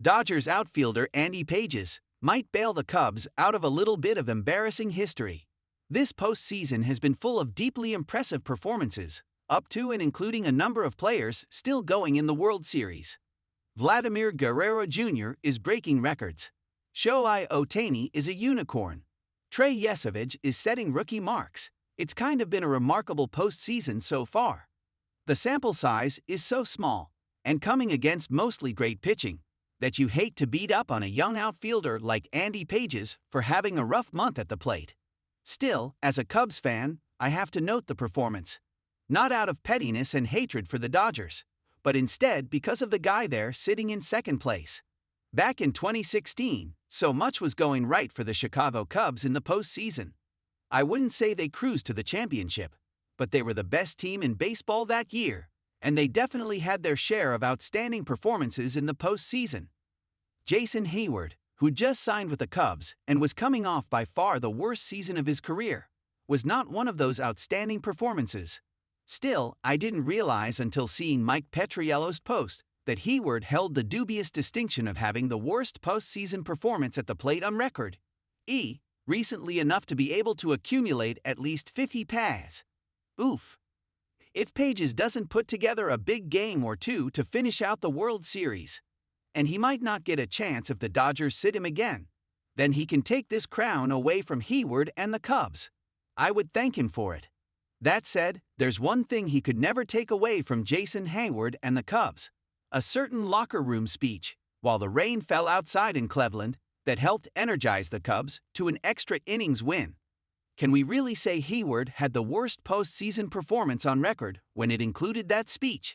Dodgers outfielder Andy Pages might bail the Cubs out of a little bit of embarrassing history. This postseason has been full of deeply impressive performances, up to and including a number of players still going in the World Series. Vladimir Guerrero Jr. is breaking records. Shohei Ohtani is a unicorn. Trey Yesavage is setting rookie marks. It's kind of been a remarkable postseason so far. The sample size is so small, and coming against mostly great pitching, that you hate to beat up on a young outfielder like Andy Pages for having a rough month at the plate. Still, as a Cubs fan, I have to note the performance. Not out of pettiness and hatred for the Dodgers, but instead because of the guy there sitting in second place. Back in 2016, so much was going right for the Chicago Cubs in the postseason. I wouldn't say they cruised to the championship, but they were the best team in baseball that year, and they definitely had their share of outstanding performances in the postseason. Jason Heyward, who just signed with the Cubs and was coming off by far the worst season of his career, was not one of those outstanding performances. Still, I didn't realize until seeing Mike Petriello's post that Heyward held the dubious distinction of having the worst postseason performance at the plate on record. Recently enough to be able to accumulate at least 50 PAs. Oof. If Pages doesn't put together a big game or two to finish out the World Series, and he might not get a chance if the Dodgers sit him again, then he can take this crown away from Heyward and the Cubs. I would thank him for it. That said, there's one thing he could never take away from Jason Heyward and the Cubs: a certain locker room speech, while the rain fell outside in Cleveland, that helped energize the Cubs to an extra innings win. Can we really say Heyward had the worst postseason performance on record when it included that speech?